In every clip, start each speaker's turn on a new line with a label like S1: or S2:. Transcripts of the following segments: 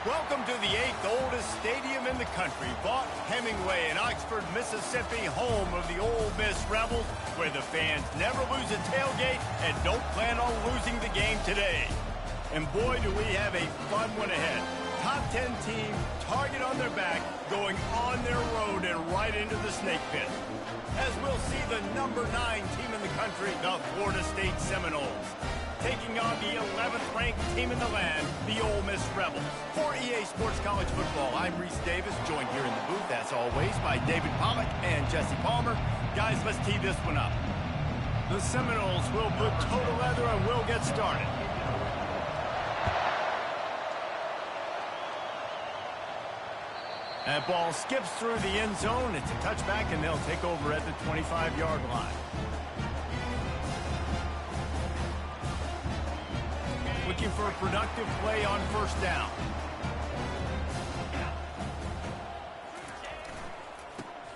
S1: Welcome to the 8th oldest stadium in the country, Vaught Hemingway in Oxford, Mississippi, home of the Ole Miss Rebels, where the fans never lose a tailgate and don't plan on losing the game today. And boy, do we have a fun one ahead. Top 10 team, target on their back, going on their road and right into the snake pit. As we'll see the number 9 team in the country, the Florida State Seminoles, taking on the 11th ranked team in the land, the Ole Miss Rebels. For EA Sports College Football, I'm Reese Davis, joined here in the booth, as always, by David Pollack and Jesse Palmer. Guys, let's tee this one up. The Seminoles will put toe to leather and we'll get started. That ball skips through the end zone. It's a touchback, and they'll take over at the 25-yard line. Looking for a productive play on first down.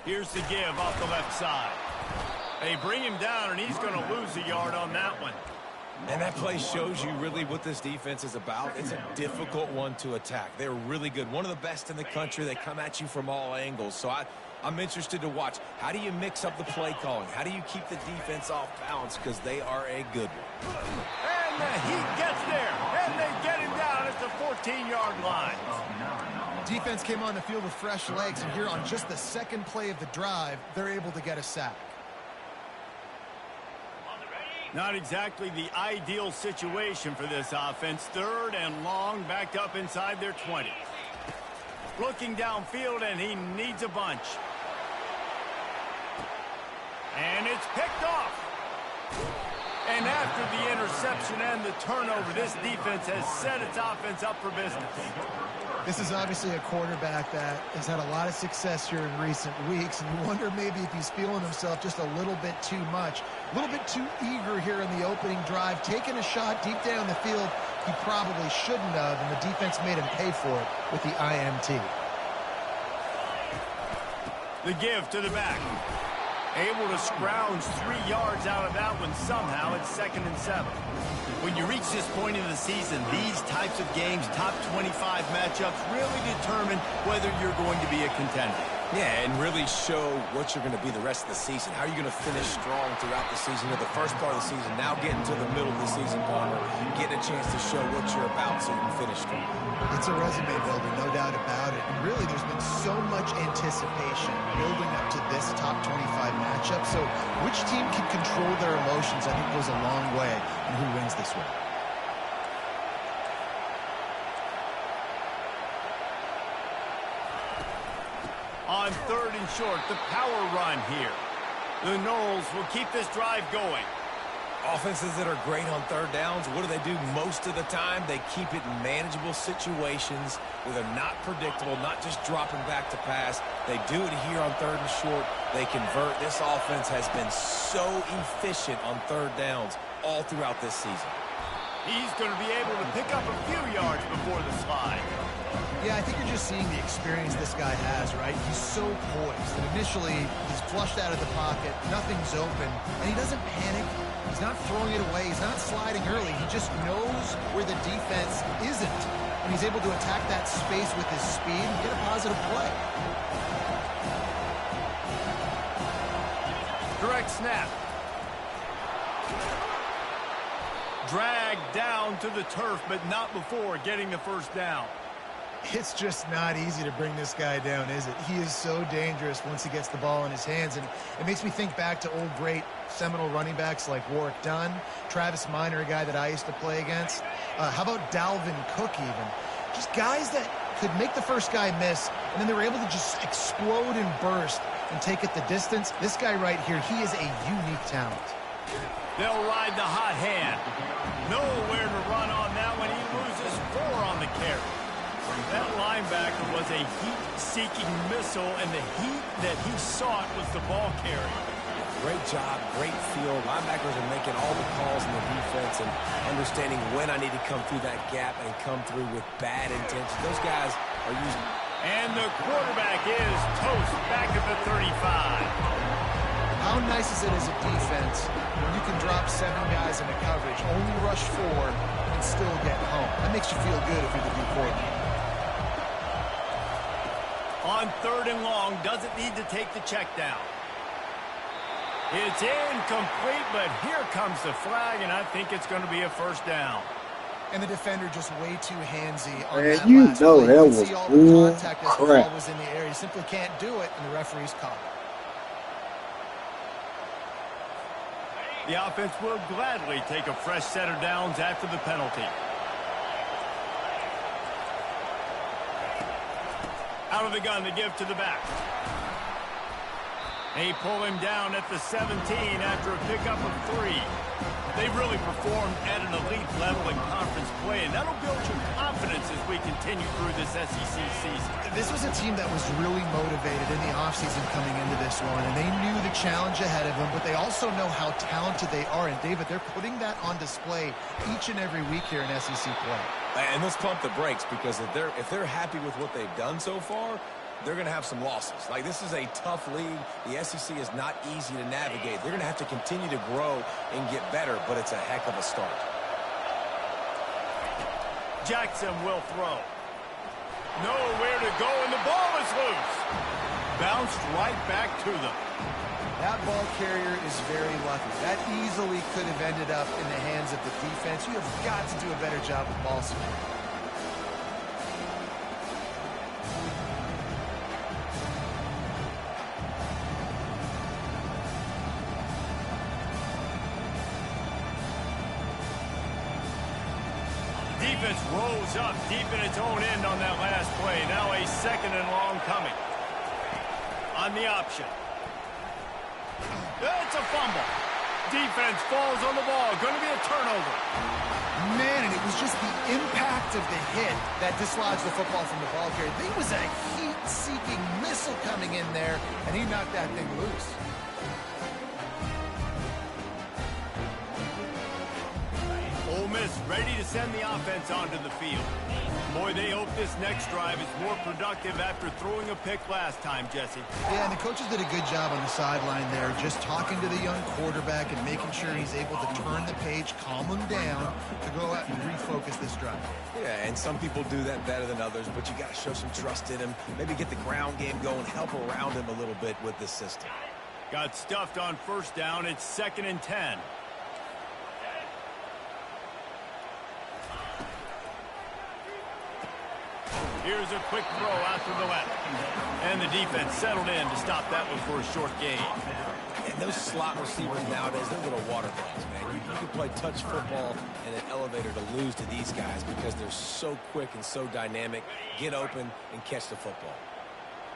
S1: Here's the give off the left side. They bring him down, and he's going to lose a yard on that one.
S2: And that play shows you really what this defense is about. It's a difficult one to attack. They're really good. One of the best in the country. They come at you from all angles. So I'm interested to watch. How do you mix up the play calling? How do you keep the defense off balance? Because they are a good one.
S1: And the heat gets there. And they get him down at the 14-yard line.
S3: Defense came on the field with fresh legs, and here on just the second play of the drive, they're able to get a sack.
S1: Not exactly the ideal situation for this offense. 3rd and long, backed up inside their 20. Looking downfield, and he needs a bunch. And it's picked off. And after the interception and the turnover, this defense has set its offense up for business.
S3: This is obviously a quarterback that has had a lot of success here in recent weeks, and you wonder maybe if he's feeling himself just a little bit too much, a little bit too eager here in the opening drive, taking a shot deep down the field he probably shouldn't have, and the defense made him pay for it with the INT.
S1: The give to the back. Able to scrounge 3 yards out of that one somehow. It's 2nd and 7. When you reach this point in the season, these types of games, top 25 matchups, really determine whether you're going to be a contender.
S2: Yeah, and really show what you're going to be the rest of the season. How are you going to finish strong throughout the season, or the first part of the season, now getting to the middle of the season, Palmer, getting a chance to show what you're about so you can finish strong.
S3: It's a resume builder, no doubt about it. And really, there's been so much anticipation building up to this top 25 matchup. So which team can control their emotions, I think, goes a long way in who wins this one.
S1: On 3rd and short, the power run here. The Noles will keep this drive going.
S2: Offenses that are great on 3rd downs, what do? Most of the time? They keep it in manageable situations where they're not predictable, not just dropping back to pass. They do it here on 3rd and short. They convert. This offense has been so efficient on 3rd downs all throughout this season.
S1: He's going to be able to pick up a few yards before the slide.
S3: Yeah, I think you're just seeing the experience this guy has, right? He's so poised. And initially, he's flushed out of the pocket, nothing's open, and he doesn't panic. He's not throwing it away. He's not sliding early. He just knows where the defense isn't, and he's able to attack that space with his speed and get a positive play.
S1: Direct snap. Dragged down to the turf, but not before getting the first down.
S3: It's just not easy to bring this guy down, is it? He is so dangerous once he gets the ball in his hands, and it makes me think back to old great Seminole running backs like Warwick Dunn, Travis Minor, a guy that I used to play against. How about Dalvin Cook even? Just guys that could make the first guy miss, and then they were able to just explode and burst and take it the distance. This guy right here, he is a unique talent.
S1: They'll ride the hot hand. Nowhere to run on that one. He loses 4 on the carry. That linebacker was a heat-seeking missile, and the heat that he sought was the ball carrier.
S2: Great job, great feel. Linebackers are making all the calls in the defense and understanding when I need to come through that gap and come through with bad intentions. Those guys are using...
S1: And the quarterback is toast back at the 35.
S3: How nice is it as a defense when you can drop 7 guys into coverage, only rush 4, and still get home? That makes you feel good if you're the D coordinator.
S1: On 3rd and long, doesn't need to take the check down. It's incomplete, but here comes the flag, and I think it's going to be a first down.
S3: And the defender just way too handsy on
S4: Man,
S3: that
S4: you
S3: last
S4: know
S3: play.
S4: that
S3: You can
S4: was
S3: see all the
S4: bull
S3: contact as the
S4: crap.
S3: ball was in the air. You simply can't do it, and the referee's caught it.
S1: The offense will gladly take a fresh set of downs after the penalty. Out of the gun to give to the back. They pull him down at the 17 after a pickup of 3. They've really performed at an elite level in conference play, and that'll build your confidence as we continue through this SEC season.
S3: This was a team that was really motivated in the offseason coming into this one, and they knew the challenge ahead of them, but they also know how talented they are. And, David, they're putting that on display each and every week here in SEC play.
S2: And let's pump the brakes, because if they're happy with what they've done so far, they're going to have some losses. Like, this is a tough league. The SEC is not easy to navigate. They're going to have to continue to grow and get better, but it's a heck of a start.
S1: Jackson will throw. Nowhere to go, and the ball is loose. Bounced right back to them.
S3: That ball carrier is very lucky. That easily could have ended up in the hands of the defense. You have got to do a better job with ball security.
S1: Defense rolls up deep in its own end on that last play. Now a 2nd and long coming. On the option. It's a fumble. Defense falls on the ball. Going to be a turnover.
S3: Man, and it was just the impact of the hit that dislodged the football from the ball carrier. There was a heat-seeking missile coming in there, and he knocked that thing loose.
S1: Ole Miss ready to send the offense onto the field. Boy, they hope this next drive is more productive after throwing a pick last time, Jesse.
S3: Yeah, and the coaches did a good job on the sideline there, just talking to the young quarterback and making sure he's able to turn the page, calm him down, to go out and refocus this drive.
S2: Yeah, and some people do that better than others, but you got to show some trust in him. Maybe get the ground game going, help around him a little bit with this system.
S1: Got stuffed on 1st down. It's 2nd and 10. Here's a quick throw out to the left. And the defense settled in to stop that one for a short gain.
S2: And those slot receivers nowadays, they're little water dogs, man. You can play touch football in an elevator to lose to these guys because they're so quick and so dynamic. Get open and catch the football.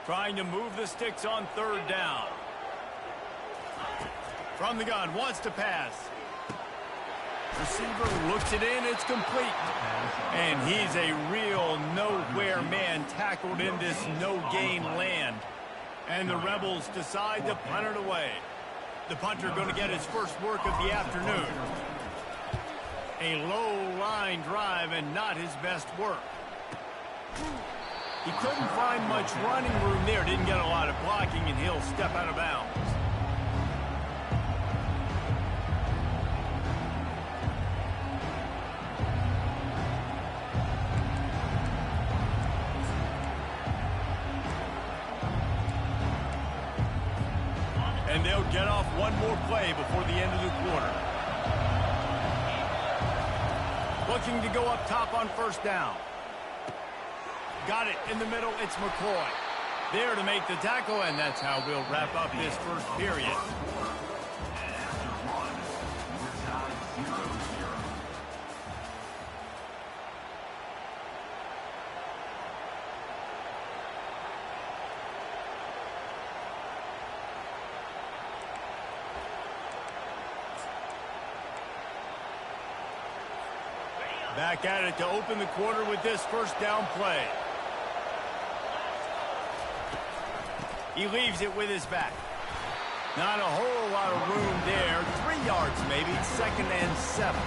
S1: Trying to move the sticks on 3rd down. From the gun, wants to pass. Receiver looks it in, it's complete. And he's a real nowhere man tackled in this no-gain land. And the Rebels decide to punt it away. The punter going to get his first work of the afternoon. A low-line drive and not his best work. He couldn't find much running room there, didn't get a lot of blocking, and he'll step out of bounds. And they'll get off one more play before the end of the quarter. Looking to go up top on 1st down. Got it in the middle. It's McCoy. There to make the tackle, and that's how we'll wrap up this 1st period. Back at it to open the quarter with this 1st down play. He leaves it with his back. Not a whole lot of room there. 3 yards maybe. 2nd and 7.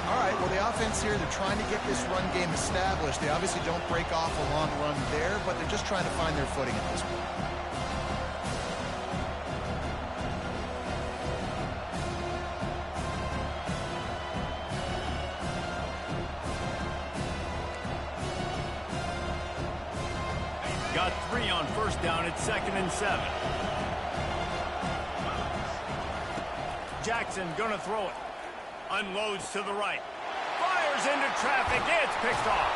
S3: All right, well, the offense here, they're trying to get this run game established. They obviously don't break off a long run there, but they're just trying to find their footing at this point. Got
S1: got 3 on first down at 2nd and 7. Jackson gonna throw it. Unloads to the right. Fires into traffic. It's picked off.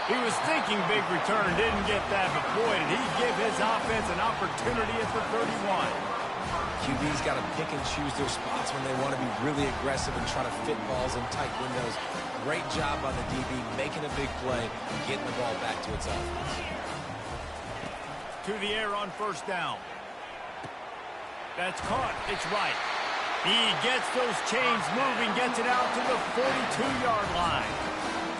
S1: He was thinking big return, didn't get that, but boy, did he give his offense an opportunity at the 31.
S2: QB's got to pick and choose their spots when they want to be really aggressive and try to fit balls in tight windows. Great job by the DB making a big play, getting the ball back to its offense.
S1: To the air on first down. That's caught. It's right. He gets those chains moving, gets it out to the 42-yard line.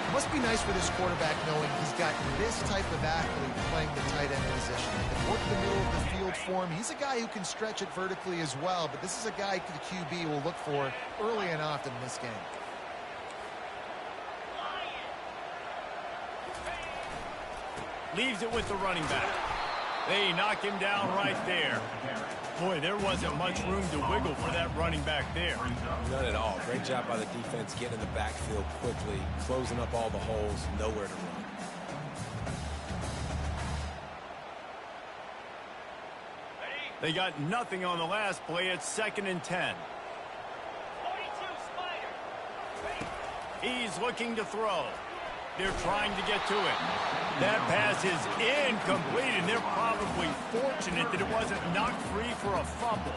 S3: It must be nice for this quarterback knowing he's got this type of athlete playing the tight end position. They work the middle of the field for him. He's a guy who can stretch it vertically as well, but this is a guy the QB will look for early and often in this game.
S1: Leaves it with the running back. They knock him down right there. Boy, there wasn't much room to wiggle for that running back there.
S2: None at all. Great job by the defense getting in the backfield quickly, closing up all the holes, nowhere to run.
S1: They got nothing on the last play. It's 2nd and 10. He's looking to throw. They're trying to get to it. That pass is incomplete, and they're probably fortunate that it wasn't knocked free for a fumble.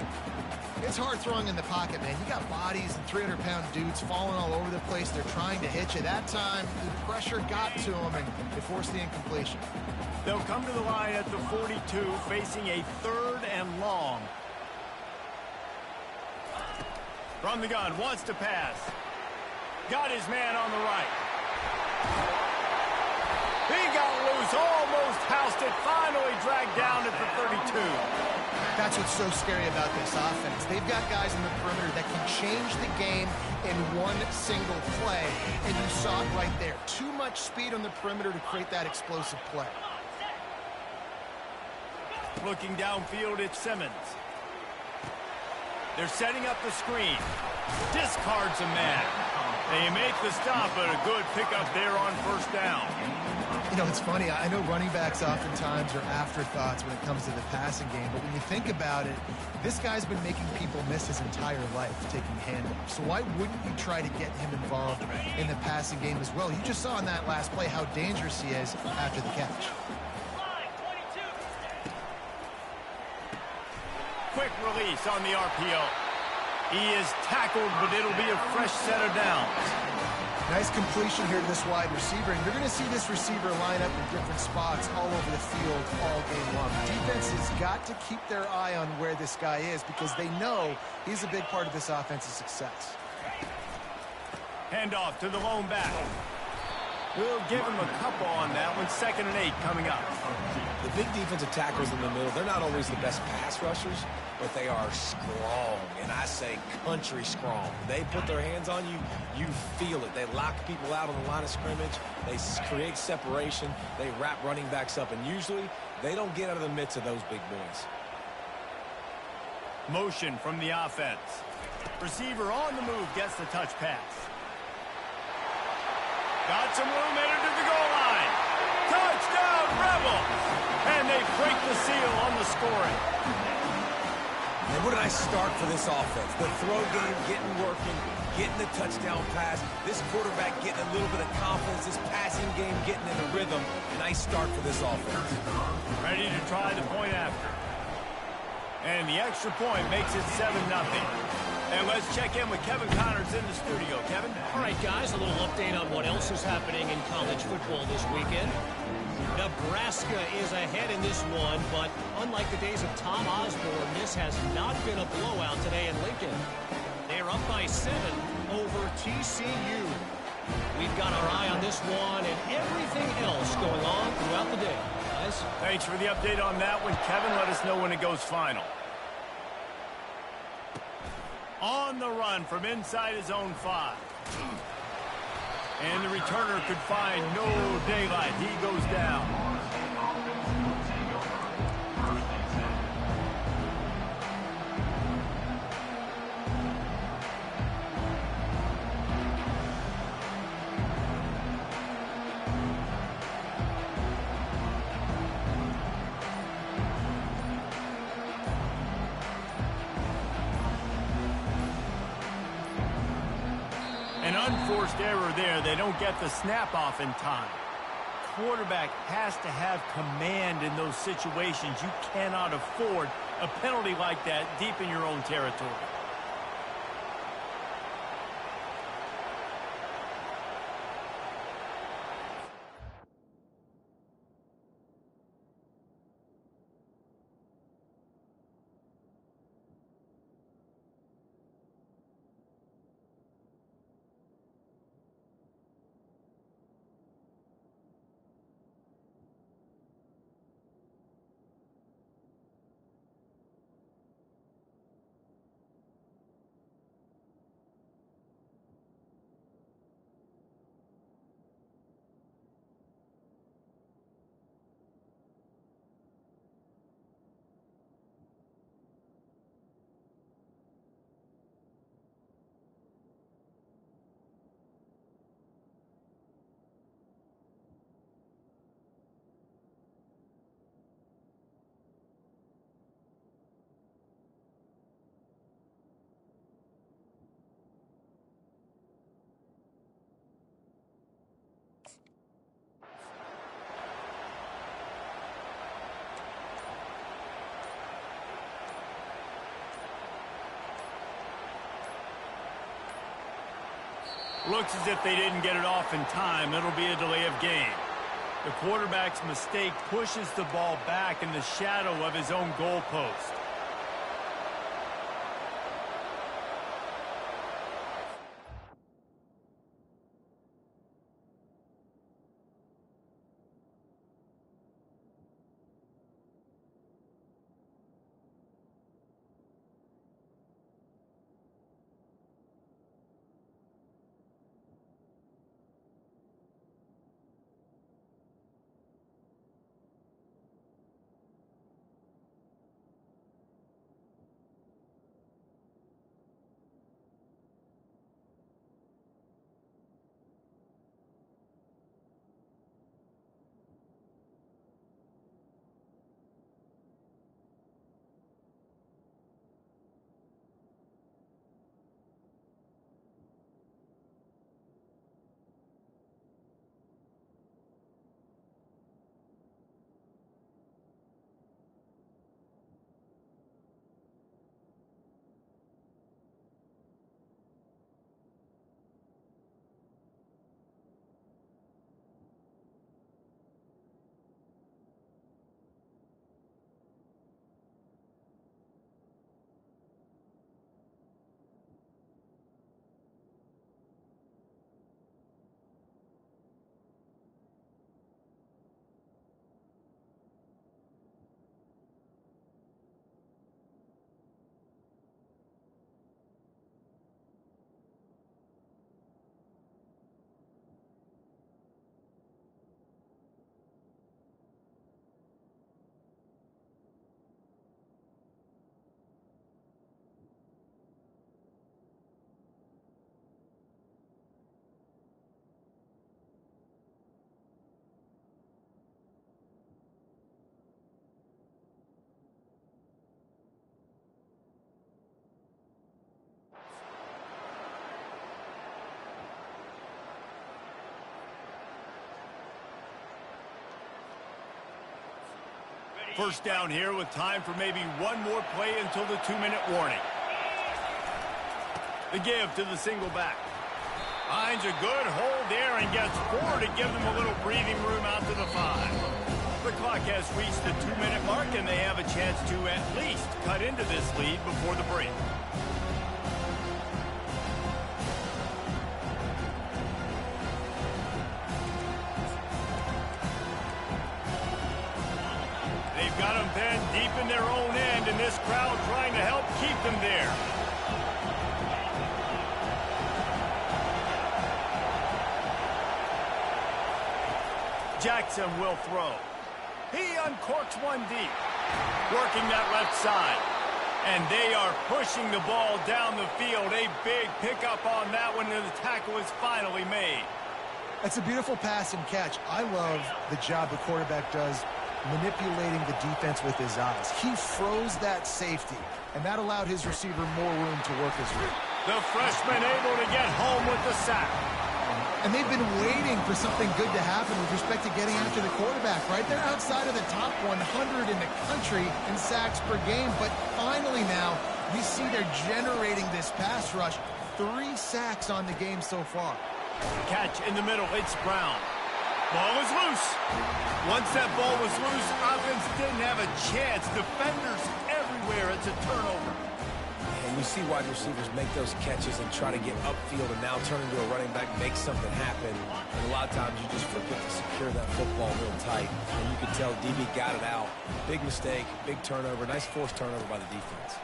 S3: It's hard throwing in the pocket, man. You got bodies and 300-pound dudes falling all over the place. They're trying to hit you. That time, the pressure got to them, and it forced the incompletion.
S1: They'll come to the line at the 42, facing a 3rd and long. From the gun, wants to pass. Got his man on the right. He got loose, almost housed it, finally dragged down at the 32.
S3: That's what's so scary about this offense. They've got guys in the perimeter that can change the game in one single play, and you saw it right there. Too much speed on the perimeter to create that explosive play.
S1: Looking downfield, it's Simmons. They're setting up the screen. Discards a man. They make the stop, but a good pickup there on first down.
S3: You know, it's funny. I know running backs oftentimes are afterthoughts when it comes to the passing game, but when you think about it, this guy's been making people miss his entire life taking handoffs. So why wouldn't you try to get him involved in the passing game as well? You just saw in that last play how dangerous he is after the catch.
S1: Quick release on the RPO. He is tackled, but it'll be a fresh set of downs.
S3: Nice completion here to this wide receiver, and you're going to see this receiver line up in different spots all over the field all game long. Defense has got to keep their eye on where this guy is because they know he's a big part of this offense's success.
S1: Handoff to the lone back. We'll give him a couple on that one. 2nd and 8 coming up.
S2: The big defensive tackles in the middle, they're not always the best pass rushers, but they are strong, and I say country strong. They put their hands on you, you feel it. They lock people out on the line of scrimmage. They create separation. They wrap running backs up, and usually they don't get out of the midst of those big boys.
S1: Motion from the offense. Receiver on the move gets the touch pass. Got some room headed to the goal line. Touchdown, Rebels! And they break the seal on the scoring.
S2: And what a nice start for this offense. The throw game getting working, getting the touchdown pass. This quarterback getting a little bit of confidence. This passing game getting in a rhythm. Nice start for this offense.
S1: Ready to try the point after. And the extra point makes it 7-0. And let's check in with Kevin Connors in the studio. Kevin?
S4: All right, guys, a little update on what else is happening in college football this weekend. Nebraska is ahead in this one, but unlike the days of Tom Osborne, this has not been a blowout today in Lincoln. They're up by 7 over TCU. We've got our eye on this one and everything else going on throughout the day, guys.
S1: Thanks for the update on that one, Kevin. Let us know when it goes final. On the run from inside his own 5. And the returner could find no daylight. He goes down. An unforced error there. They don't get the snap off in time. Quarterback has to have command in those situations. You cannot afford a penalty like that deep in your own territory. Looks as if they didn't get it off in time. It'll be a delay of game. The quarterback's mistake pushes the ball back in the shadow of his own goalpost. First down here with time for maybe one more play until the 2-minute warning. The give to the single back. Finds a good hold there and gets 4 to give them a little breathing room out to the 5. The clock has reached the 2-minute mark, and they have a chance to at least cut into this lead before the break. They've got them pinned deep in their own end, and this crowd trying to help keep them there. Jackson will throw. He uncorks one deep, working that left side. And they are pushing the ball down the field. A big pickup on that one, and the tackle is finally made.
S3: That's a beautiful pass and catch. I love the job the quarterback does manipulating the defense with his eyes. He froze that safety, and that allowed his receiver more room to work his route.
S1: The freshman able to get home with the sack.
S3: And they've been waiting for something good to happen with respect to getting after the quarterback, right? They're outside of the top 100 in the country in sacks per game, but finally now we see they're generating this pass rush. 3 sacks on the game so far.
S1: Catch in the middle. It's Brown. Ball is loose. Once that ball was loose, offense didn't have a chance. Defenders everywhere. It's a turnover.
S2: And you see wide receivers make those catches and try to get upfield and now turn into a running back, make something happen. And a lot of times you just forget to secure that football real tight. And you can tell DB got it out. Big mistake, big turnover, nice forced turnover by the defense.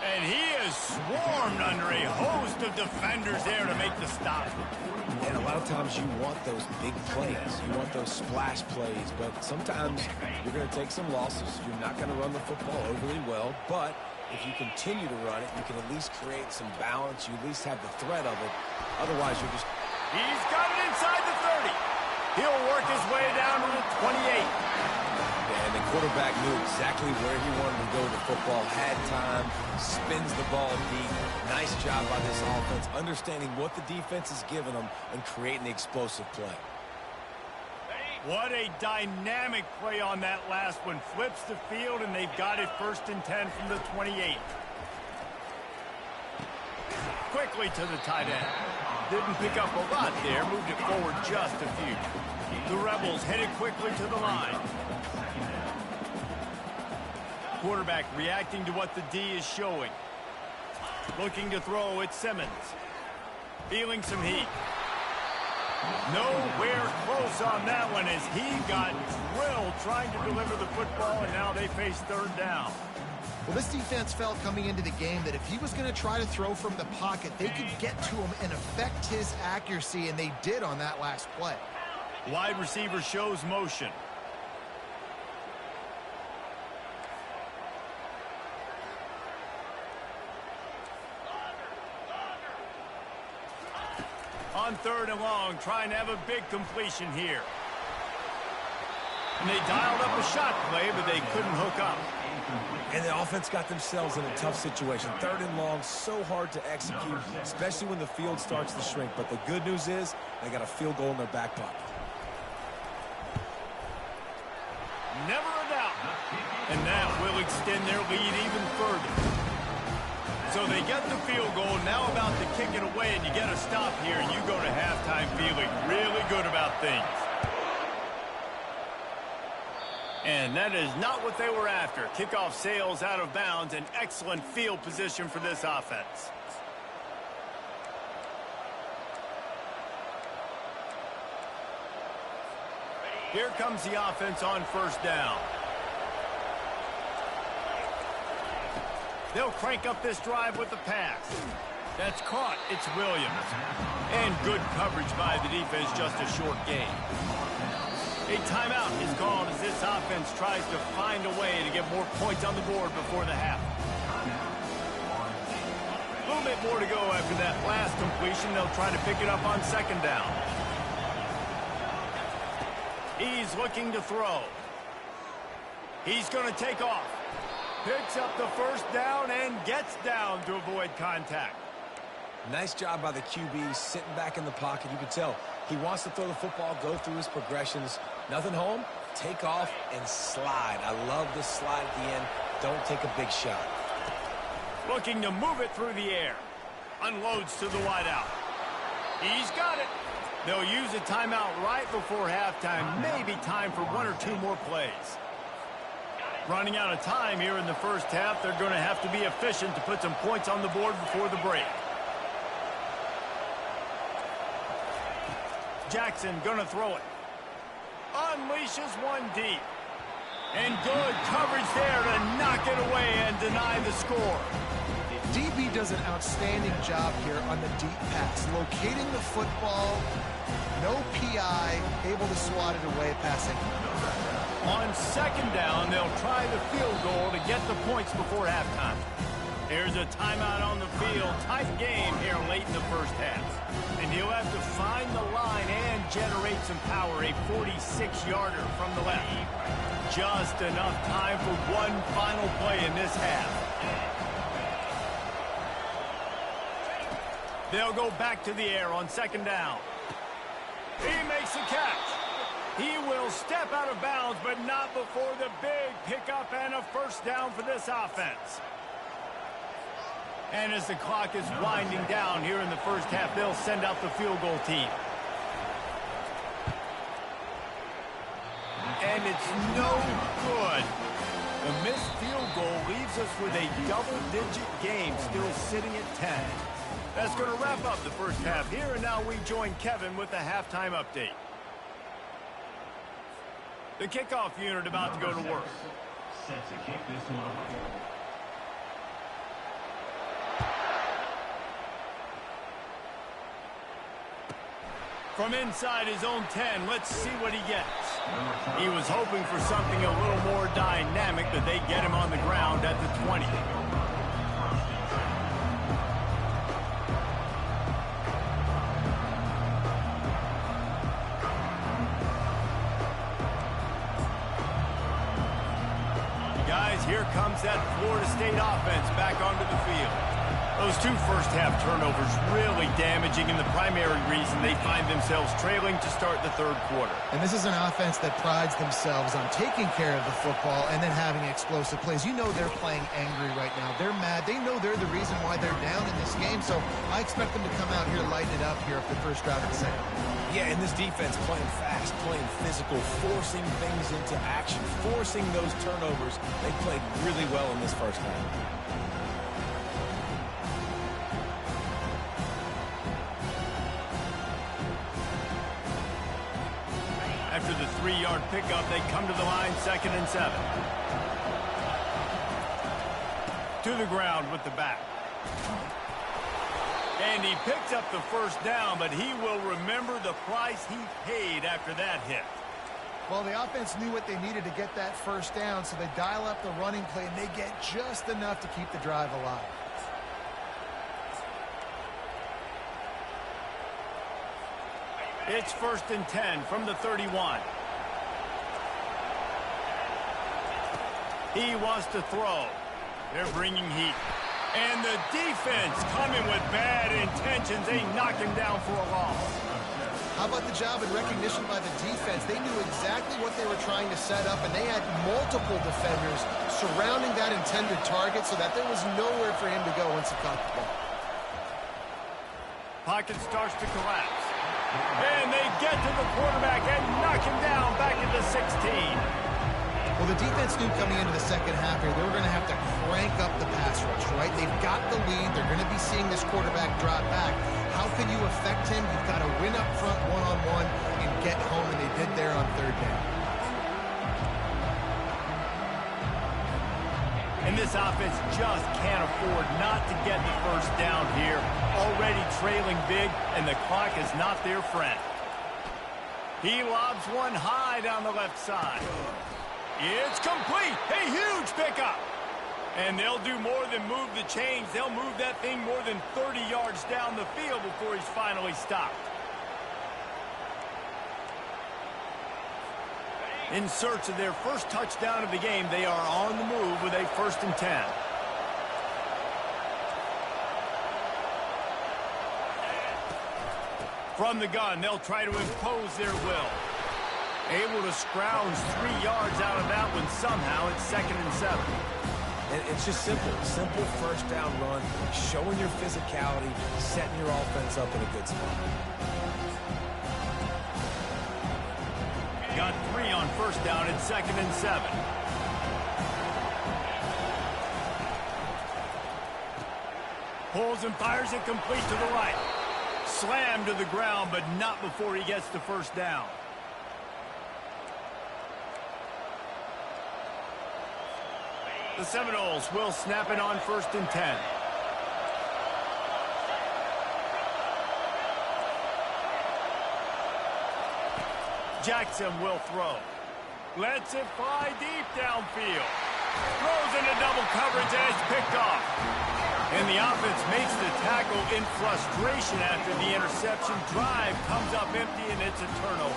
S1: And he is swarmed under a host of defenders there to make the stop.
S2: And a lot of times you want those big plays. You want those splash plays. But sometimes you're going to take some losses. You're not going to run the football overly well. But if you continue to run it, you can at least create some balance. You at least have the threat of it. Otherwise, you're just...
S1: He's got it inside the 30. He'll work his way down to the 28.
S2: And the quarterback knew exactly where he wanted to go with the football, had time, spins the ball deep. Nice job by this offense, understanding what the defense is giving them and creating the explosive play.
S1: What a dynamic play on that last one. Flips the field, and they've got it 1st and 10 from the 28. Quickly to the tight end. Didn't pick up a lot there, moved it forward just a few. The Rebels headed quickly to the line. Quarterback reacting to what the D is showing. Looking to throw, it's Simmons. Feeling some heat. Nowhere close on that one as he got drilled trying to deliver the football, and now they face 3rd down.
S3: Well, this defense felt coming into the game that if he was going to try to throw from the pocket, they could get to him and affect his accuracy, and they did on that last play.
S1: Wide receiver shows motion. On 3rd and long, trying to have a big completion here. And they dialed up a shot play, but they couldn't hook up.
S2: And the offense got themselves in a tough situation. 3rd and long, so hard to execute, especially when the field starts to shrink. But the good news is they got a field goal in their back pocket.
S1: Never a doubt. And that will extend their lead even further. So they get the field goal, now about to kick it away, and you get a stop here, and you go to halftime feeling really good about things. And that is not what they were after. Kickoff sails out of bounds, and excellent field position for this offense. Here comes the offense on 1st down. They'll crank up this drive with the pass. That's caught. It's Williams. And good coverage by the defense, just a short gain. A timeout is called as this offense tries to find a way to get more points on the board before the half. A little bit more to go after that last completion. They'll try to pick it up on 2nd down. He's looking to throw. He's going to take off. Picks up the 1st down and gets down to avoid contact.
S2: Nice job by the QB, sitting back in the pocket. You can tell he wants to throw the football, go through his progressions. Nothing home, take off and slide. I love this slide at the end. Don't take a big shot.
S1: Looking to move it through the air. Unloads to the wideout. He's got it. They'll use a timeout right before halftime. Maybe time for 1 or 2 more plays. Running out of time here in the 1st half. They're going to have to be efficient to put some points on the board before the break. Jackson going to throw it. Unleashes one deep. And good coverage there to knock it away and deny the score.
S3: DB does an outstanding job here on the deep pass. Locating the football, no PI, able to swat it away passing.
S1: On 2nd down, they'll try the field goal to get the points before halftime. There's a timeout on the field. Tight game here late in the 1st half. And he'll have to find the line and generate some power. A 46-yarder from the left. Just enough time for one final play in this half. They'll go back to the air on second down. He makes a catch. He will step out of bounds, but not before the big pickup and a first down for this offense. And as the clock is winding down here in the first half, they'll send out the field goal team. And it's no good. The missed field goal leaves us with a double-digit game still sitting at 10. That's going to wrap up the first half here, and now we join Kevin with the halftime update. The kickoff unit about to go to work.
S5: Set to kick this one off.
S1: From inside his own 10, let's see what he gets. He was hoping for something a little more dynamic, but they get him on the ground at the 20. Guys, here comes that Florida State offense back onto the field. Those two first-half turnovers really damaging, and the primary reason they find themselves trailing to start the third quarter.
S3: And this is an offense that prides themselves on taking care of the football and then having explosive plays. You know they're playing angry right now. They're mad. They know they're the reason why they're down in this game, so I expect them to come out here, lighten it up here for the first drive of the second.
S2: Yeah, and this defense playing fast, playing physical, forcing things into action, forcing those turnovers. They played really well in this first half.
S1: After the 3-yard pickup, they come to the line, 2nd and 7. To the ground with the back. And he picks up the first down, but he will remember the price he paid after that hit.
S3: Well, the offense knew what they needed to get that first down, so they dial up the running play, and they get just enough to keep the drive alive.
S1: It's 1st and 10 from the 31. He wants to throw. They're bringing heat. And the defense coming with bad intentions. They knock him down for a loss.
S3: How about the job and recognition by the defense? They knew exactly what they were trying to set up, and they had multiple defenders surrounding that intended target so that there was nowhere for him to go once he caught the ball.
S1: Pocket starts to collapse. And they get to the quarterback and knock him down back at the 16.
S3: Well, the defense knew coming into the second half here, they were going to have to crank up the pass rush, right? They've got the lead. They're going to be seeing this quarterback drop back. How can you affect him? You've got to win up front one-on-one and get home, and they did there on 3rd down.
S1: And this offense just can't afford not to get the first down here. Already trailing big, and the clock is not their friend. He lobs one high down the left side. It's complete. A huge pickup. And they'll do more than move the chains. They'll move that thing more than 30 yards down the field before he's finally stopped. In search of their first touchdown of the game, they are on the move with a 1st and 10. From the gun, they'll try to impose their will. Able to scrounge 3 yards out of that one somehow. It's 2nd and 7.
S2: It's just simple. Simple first down run, showing your physicality, setting your offense up in a good spot.
S1: Got 3 on first down. It's 2nd and 7. Pulls and fires it complete to the right. Slammed to the ground, but not before he gets the first down. The Seminoles will snap it on 1st and 10. Jackson will throw. Lets it fly deep downfield. Throws into double coverage and it's picked off. And the offense makes the tackle in frustration after the interception. Drive comes up empty and it's a turnover.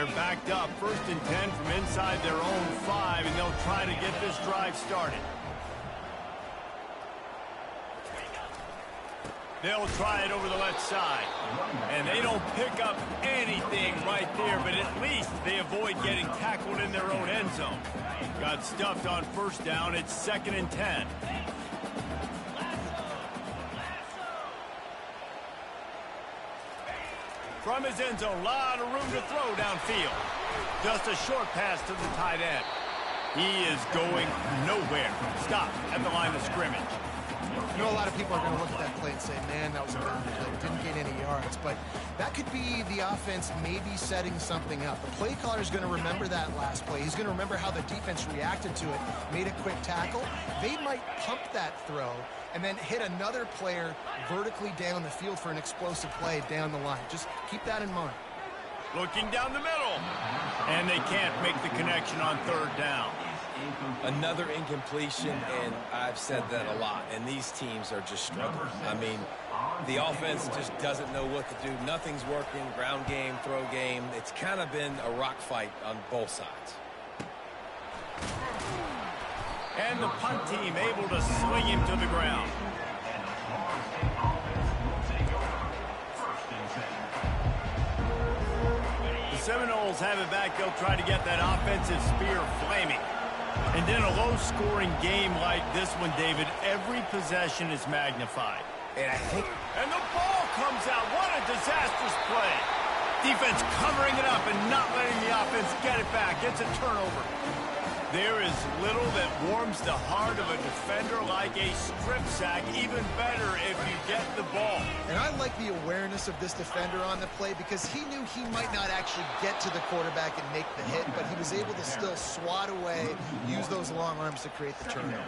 S1: They're backed up 1st and 10 from inside their own 5, and they'll try to get this drive started. They'll try it over the left side. And they don't pick up anything right there, but at least they avoid getting tackled in their own end zone. Got stuffed on 1st down. It's 2nd and 10. From his end zone, a lot of room to throw downfield. Just a short pass to the tight end. He is going nowhere. Stop at the line of scrimmage.
S3: You know, a lot of people are going to look at that play and say, man, that was a bad play. Didn't gain any yards. But that could be the offense maybe setting something up. The play caller is going to remember that last play. He's going to remember how the defense reacted to it, made a quick tackle. They might pump that throw and then hit another player vertically down the field for an explosive play down the line. Just keep that in mind.
S1: Looking down the middle. And they can't make the connection on 3rd down.
S2: Another incompletion, and I've said that a lot, and these teams are just struggling. I mean, the offense just doesn't know what to do. Nothing's working, ground game, throw game. It's kind of been a rock fight on both sides.
S1: And the punt team able to swing him to the ground. The Seminoles have it back. They'll try to get that offensive spear flaming. And in a low-scoring game like this one, David, every possession is magnified. And the ball comes out. What a disastrous play. Defense covering it up and not letting the offense get it back. It's a turnover. There is little that warms the heart of a defender like a strip sack. Even better if you get the ball.
S3: And I like the awareness of this defender on the play because he knew he might not actually get to the quarterback and make the hit, but he was able to still swat away, use those long arms to create the turnover.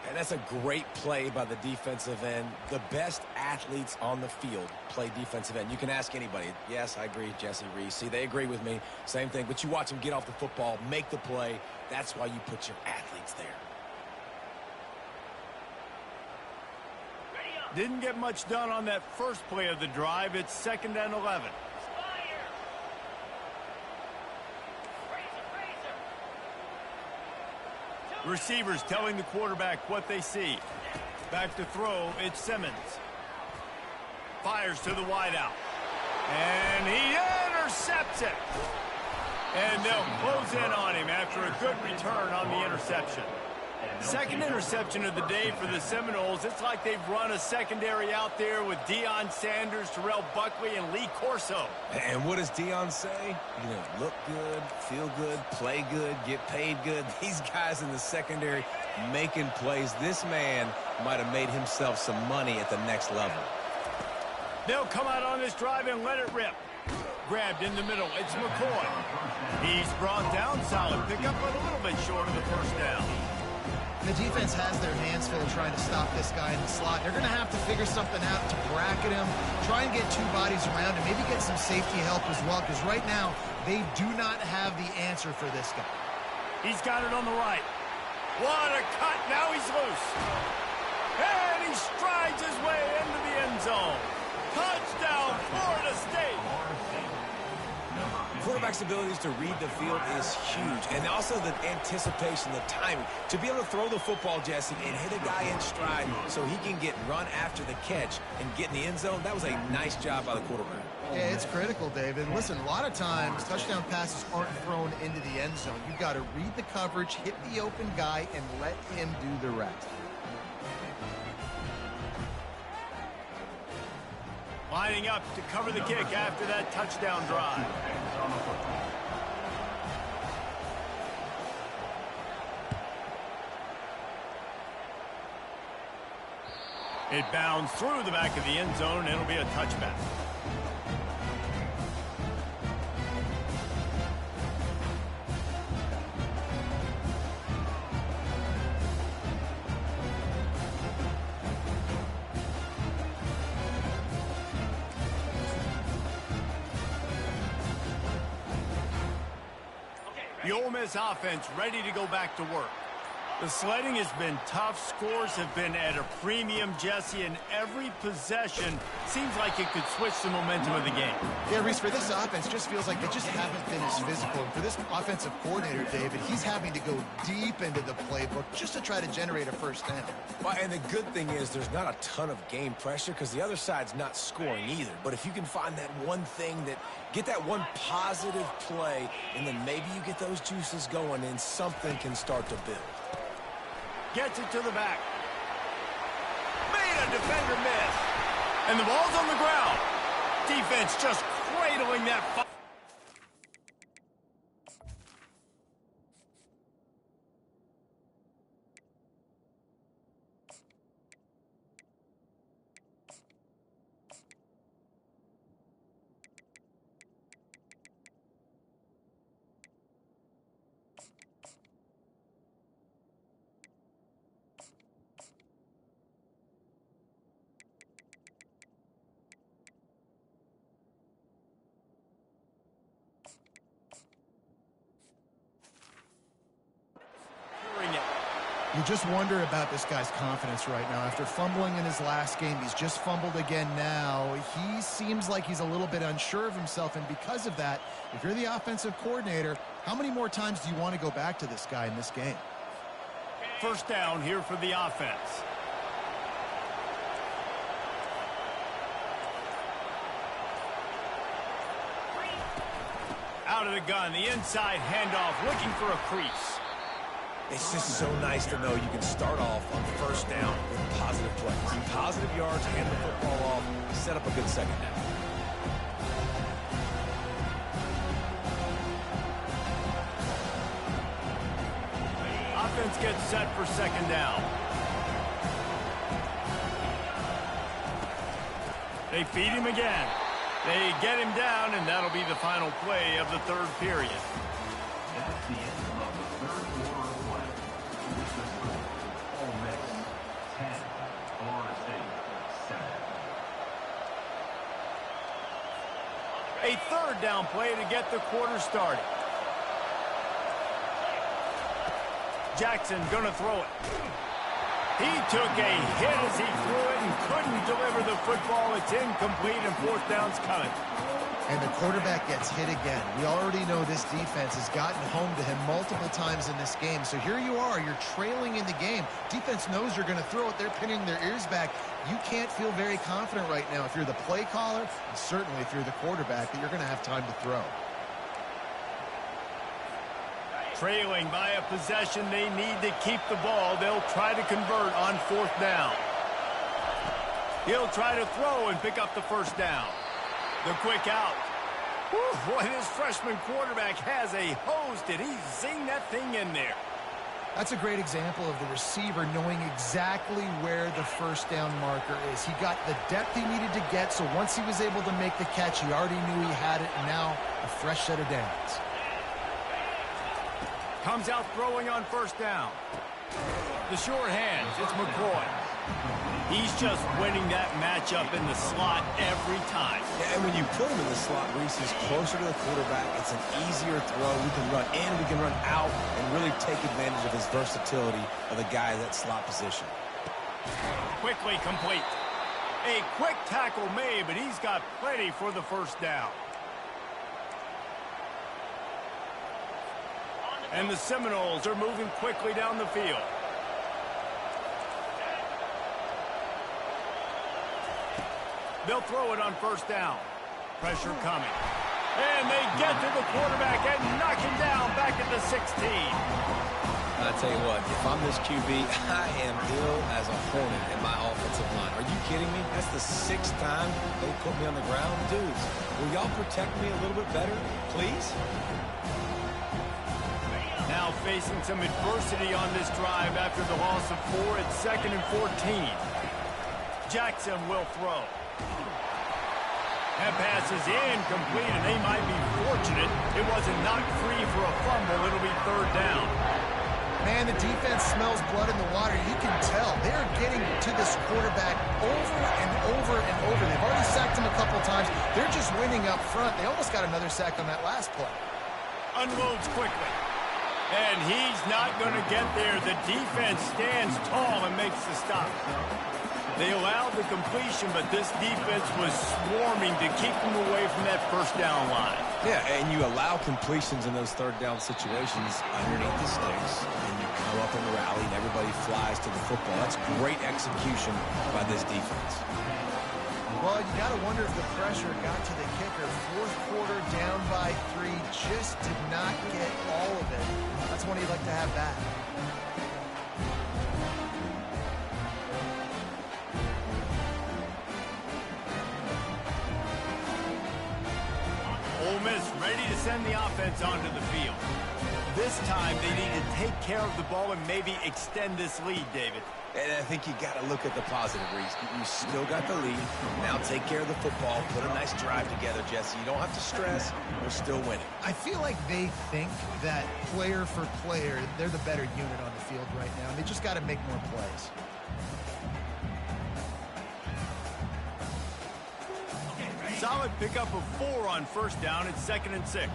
S2: And that's a great play by the defensive end. The best athletes on the field play defensive end. You can ask anybody. Yes, I agree, Jesse Reese. See, they agree with me. Same thing. But you watch them get off the football, make the play. That's why you put your athletes there.
S1: Didn't get much done on that first play of the drive. It's 2nd and 11. Receivers telling the quarterback what they see. Back to throw, it's Simmons. Fires to the wideout. And he intercepts it. And they'll close in on him after a good return on the interception. Second interception of the day for the Seminoles. It's like they've run a secondary out there with Deion Sanders, Terrell Buckley, and Lee Corso.
S2: And what does Deion say? You know, look good, feel good, play good, get paid good. These guys in the secondary making plays. This man might have made himself some money at the next level.
S1: They'll come out on this drive and let it rip. Grabbed in the middle. It's McCoy. He's brought down. Solid pickup, but a little bit short of the 1st down.
S3: The defense has their hands full trying to stop this guy in the slot. They're going to have to figure something out to bracket him, try and get 2 bodies around him, maybe get some safety help as well, because right now they do not have the answer for this guy.
S1: He's got it on the right. What a cut. Now he's loose. And he strides his way into the end zone. Touchdown, Florida State.
S2: Quarterback's abilities to read the field is huge. And also the anticipation, the timing. To be able to throw the football, Jesse, and hit a guy in stride so he can get run after the catch and get in the end zone, that was a nice job by the quarterback.
S3: Yeah, it's critical, David. Listen, a lot of times touchdown passes aren't thrown into the end zone. You've got to read the coverage, hit the open guy, and let him do the rest.
S1: Lining up to cover the kick after that touchdown drive. It bounds through the back of the end zone, and it'll be a touchback. The Ole Miss offense ready to go back to work. The sledding has been tough. Scores have been at a premium, Jesse, and every possession seems like it could switch the momentum of the game.
S3: Yeah, Reese, for this offense, just feels like they just haven't been as physical. And for this offensive coordinator, David, he's having to go deep into the playbook just to try to generate a first down.
S2: Well, and the good thing is there's not a ton of game pressure because the other side's not scoring either. But if you can find that one thing get that one positive play, and then maybe you get those juices going and something can start to build.
S1: Gets it to the back. Made a defender miss. And the ball's on the ground. Defense just cradling that.
S3: You just wonder about this guy's confidence right now. After fumbling in his last game, he's just fumbled again now. He seems like he's a little bit unsure of himself, and because of that, if you're the offensive coordinator, how many more times do you want to go back to this guy in this game?
S1: First down here for the offense. Out of the gun, the inside handoff, looking for a crease.
S2: It's just so nice to know you can start off on first down with positive plays. Positive yards, hand the football off, set up a good second down.
S1: Offense gets set for second down. They feed him again. They get him down, and that'll be the final play of the third period.
S5: That's the end of the third quarter of play. This is Ole Miss 10, Florida State 7.
S1: A third down play to get the quarter started. Jackson gonna throw it. He took a hit as he threw it and couldn't deliver the football. It's incomplete and fourth down's coming.
S3: And the quarterback gets hit again. We already know this defense has gotten home to him multiple times in this game. So here you are, you're trailing in the game. Defense knows you're going to throw it. They're pinning their ears back. You can't feel very confident right now if you're the play caller, and certainly if you're the quarterback, that you're going to have time to throw.
S1: Trailing by a possession, they need to keep the ball. They'll try to convert on fourth down. He'll try to throw and pick up the first down. The quick out. Whew, boy, this freshman quarterback has a hose. Did he zing that thing in there?
S3: That's a great example of the receiver knowing exactly where the first down marker is. He got the depth he needed to get, so once he was able to make the catch, he already knew he had it, and now a fresh set of downs.
S1: Comes out throwing on first down. The short hands, it's McCoy. He's just winning that matchup in the slot every time.
S2: Yeah, and when you put him in the slot, Reese, he's closer to the quarterback. It's an easier throw. We can run in, we can run out, and really take advantage of his versatility of the guy in that slot position.
S1: Quickly complete. A quick tackle made, but he's got plenty for the first down. And the Seminoles are moving quickly down the field. They'll throw it on first down. Pressure coming. And they get to the quarterback and knock him down back at the 16.
S2: I tell you what, if I'm this QB, I am ill as a hornet in my offensive line. Are you kidding me? That's the 6th time they put me on the ground. Dudes, will y'all protect me a little bit better, please?
S1: Now facing some adversity on this drive after the loss of 4 at 2nd and 14. Jackson will throw. That pass is incomplete, and they might be fortunate it wasn't knocked free for a fumble. It'll be third down.
S3: Man, the defense smells blood in the water. You can tell. They're getting to this quarterback over and over and over. They've already sacked him a couple times. They're just winning up front. They almost got another sack on that last play.
S1: Unloads quickly. And he's not going to get there. The defense stands tall and makes the stop. They allowed the completion, but this defense was swarming to keep them away from that first down line.
S2: Yeah, and you allow completions in those third down situations underneath the sticks, and you come up and rally, and everybody flies to the football. That's great execution by this defense.
S3: Well, you got to wonder if the pressure got to the kicker. Fourth quarter down by 3, just did not get all of it. That's one you'd like to have back.
S1: Ole Miss ready to send the offense onto the field. This time they need to take care of the ball and maybe extend this lead, David.
S2: And I think you got to look at the positive, Reese. You still got the lead. Now take care of the football. Put a nice drive together, Jesse. You don't have to stress. We're still winning.
S3: I feel like they think that player for player, they're the better unit on the field right now. And they just got to make more plays.
S1: Solid pickup of 4 on first down. It's 2nd and 6.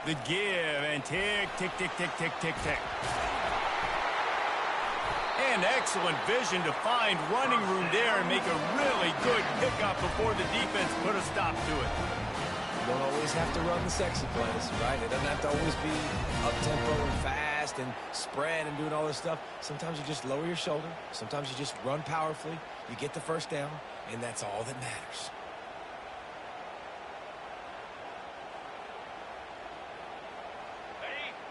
S1: The give and tick, tick, tick, tick, tick, tick, tick. And excellent vision to find running room there and make a really good pickup before the defense put a stop to it.
S2: You don't always have to run the sexy plays, right? It doesn't have to always be up-tempo and fast and spread and doing all this stuff. Sometimes you just lower your shoulder. Sometimes you just run powerfully. You get the first down, and that's all that matters.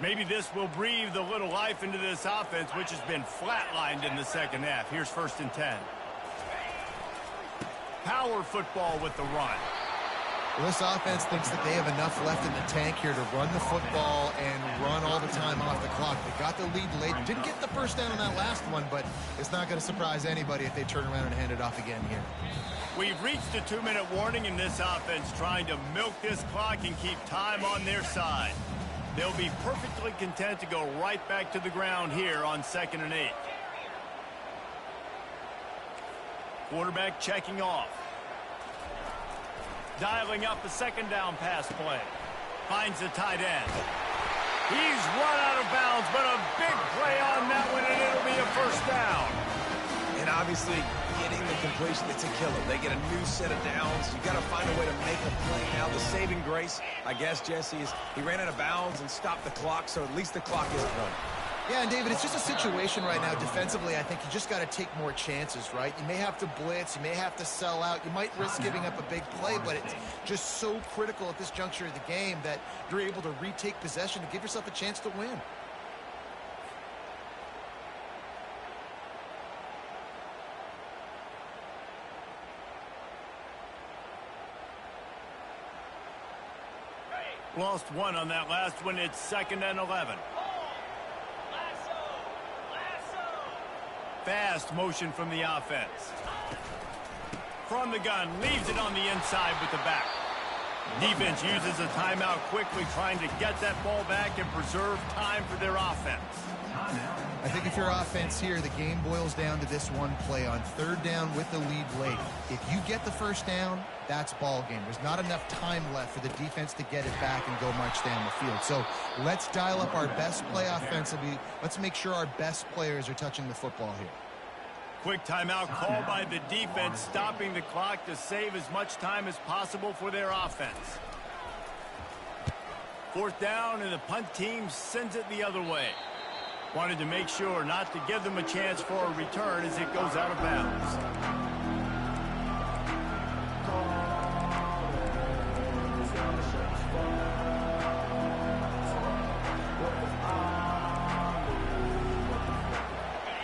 S1: Maybe this will breathe a little life into this offense, which has been flatlined in the second half. Here's 1st and 10. Power football with the run.
S3: Well, this offense thinks that they have enough left in the tank here to run the football and run all the time off the clock. They got the lead late. Didn't get the first down on that last one, but it's not going to surprise anybody if they turn around and hand it off again here.
S1: We've reached a 2-minute warning in this offense, trying to milk this clock and keep time on their side. They'll be perfectly content to go right back to the ground here on 2nd and 8. Quarterback checking off. Dialing up a 2nd down pass play. Finds the tight end. He's run out of bounds, but a big play on that one, and it'll be a first down.
S2: And obviously, getting the completion, it's a killer. They get a new set of downs. You got to find a way to make a play now. The saving grace, I guess, Jesse, is he ran out of bounds and stopped the clock, so at least the clock isn't running.
S3: Yeah, and David, it's just a situation right now defensively. I think you just got to take more chances, right? You may have to blitz. You may have to sell out. You might risk giving up a big play, but it's just so critical at this juncture of the game that you're able to retake possession to give yourself a chance to win.
S1: Lost one on that last one. It's 2nd and 11. Fast motion from the offense. From the gun, leaves it on the inside with the back. Defense uses a timeout quickly, trying to get that ball back and preserve time for their offense.
S3: I think if your offense here, the game boils down to this one play on 3rd down with the lead late. If you get the first down, that's ball game. There's not enough time left for the defense to get it back and go march down the field. So let's dial up our best play offensively. Let's make sure our best players are touching the football here.
S1: Quick timeout called by the defense, stopping the clock to save as much time as possible for their offense. 4th down, and the punt team sends it the other way. Wanted to make sure not to give them a chance for a return as it goes out of bounds.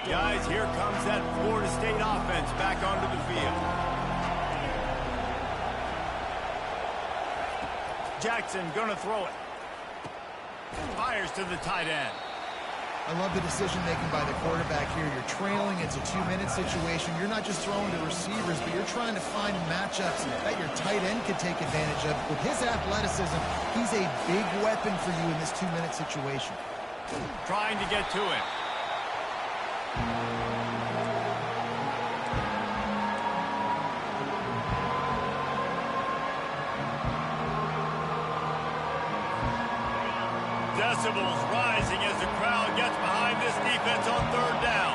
S1: Guys, here comes that Florida State offense back onto the field. Jackson gonna throw it. Fires to the tight end.
S3: I love the decision-making by the quarterback here. You're trailing. It's a 2-minute situation. You're not just throwing to receivers, but you're trying to find matchups that your tight end could take advantage of. With his athleticism, he's a big weapon for you in this 2-minute situation.
S1: Trying to get to it. decibels rising as the crowd gets behind this defense on third down.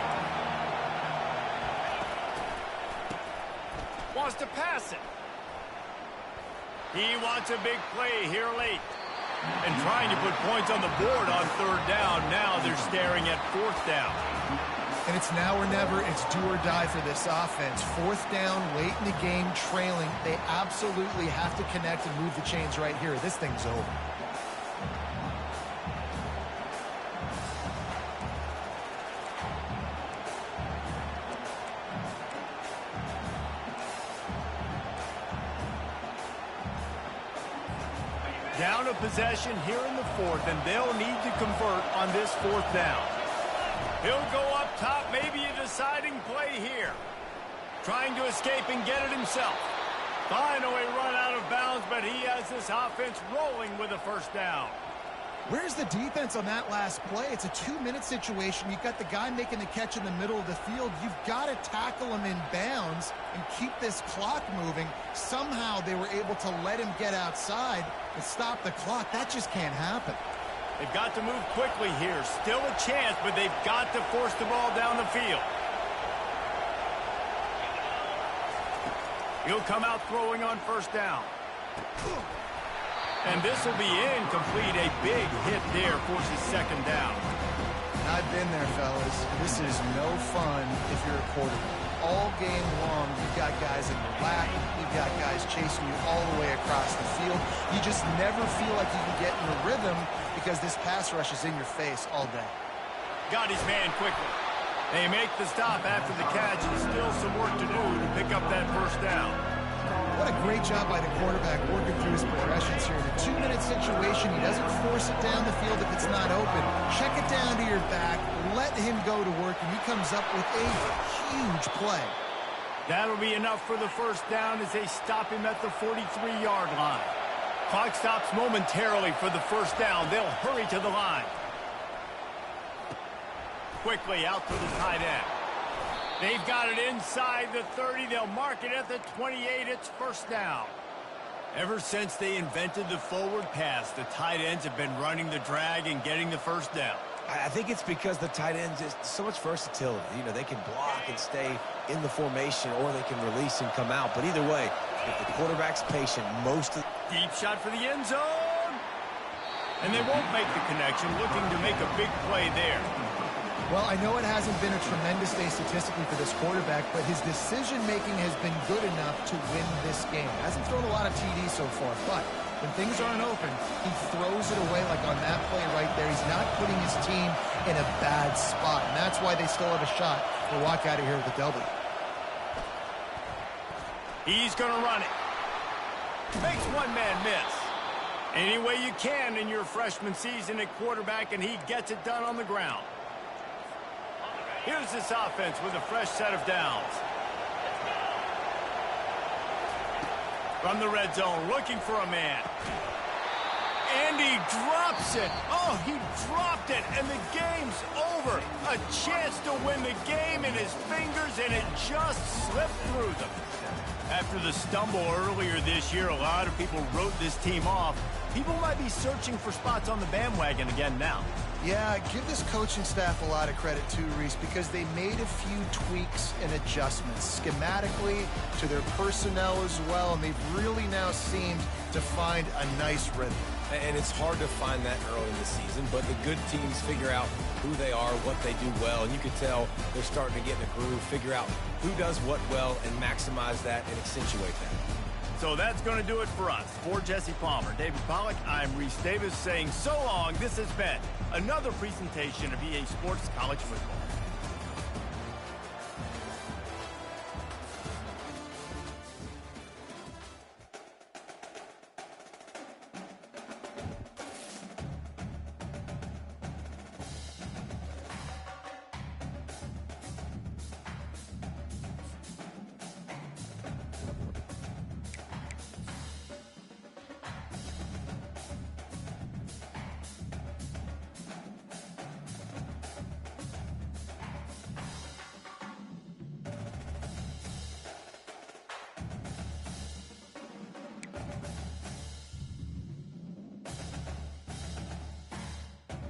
S1: Wants to pass it. He wants a big play here late. And trying to put points on the board on third down. Now they're staring at fourth down.
S3: And it's now or never. It's do or die for this offense. Fourth down, late in the game, trailing. They absolutely have to connect and move the chains right here. This thing's over.
S1: Down a possession here in the fourth, and they'll need to convert on this fourth down. He'll go up top, maybe a deciding play here. Trying to escape and get it himself. Finally run out of bounds, but he has this offense rolling with a first down.
S3: Where's the defense on that last play? It's a 2-minute situation. You've got the guy making the catch in the middle of the field. You've got to tackle him in bounds and keep this clock moving. Somehow they were able to let him get outside and stop the clock. That just can't happen.
S1: They've got to move quickly here. Still a chance, but they've got to force the ball down the field. He'll come out throwing on first down. And this will be incomplete. A big hit there forces second down.
S3: I've been there, fellas. This is no fun if you're a quarterback. All game long, you've got guys in your lap. You've got guys chasing you all the way across the field. You just never feel like you can get in a rhythm because this pass rush is in your face all day.
S1: Got his man quickly. They make the stop after the catch, and still some work to do to pick up that first down.
S3: What a great job by the quarterback working through his progressions here. In a 2-minute situation, he doesn't force it down the field if it's not open. Check it down to your back, let him go to work, and he comes up with a huge play.
S1: That'll be enough for the first down as they stop him at the 43-yard line. Clock stops momentarily for the first down. They'll hurry to the line. Quickly out to the tight end. They've got it inside the 30. They'll mark it at the 28. It's first down. Ever since they invented the forward pass, the tight ends have been running the drag and getting the first down.
S2: I think it's because the tight ends is so much versatility. You know, they can block and stay in the formation, or they can release and come out. But either way, if the quarterback's patient, most of...
S1: Deep shot for the end zone. And they won't make the connection, looking to make a big play there.
S3: Well, I know it hasn't been a tremendous day statistically for this quarterback, but his decision-making has been good enough to win this game. Hasn't thrown a lot of TDs so far, but when things aren't open, he throws it away like on that play right there. He's not putting his team in a bad spot, and that's why they still have a shot to walk out of here with a W.
S1: He's going to run it. Makes one man miss. Any way you can in your freshman season at quarterback, and he gets it done on the ground. Here's this offense with a fresh set of downs. From the red zone, looking for a man. And he drops it. Oh, he dropped it, and the game's over. A chance to win the game in his fingers, and it just slipped through them. After the stumble earlier this year, a lot of people wrote this team off. People might be searching for spots on the bandwagon again now.
S3: Yeah, give this coaching staff a lot of credit too, Reese, because they made a few tweaks and adjustments schematically to their personnel as well, and they've really now seemed to find a nice rhythm.
S2: And it's hard to find that early in the season, but the good teams figure out who they are, what they do well, and you can tell they're starting to get in a groove, figure out who does what well, and maximize that and accentuate that.
S1: So that's going to do it for us. For Jesse Palmer, David Pollack, I'm Reese Davis saying so long. This has been another presentation of EA Sports College Football.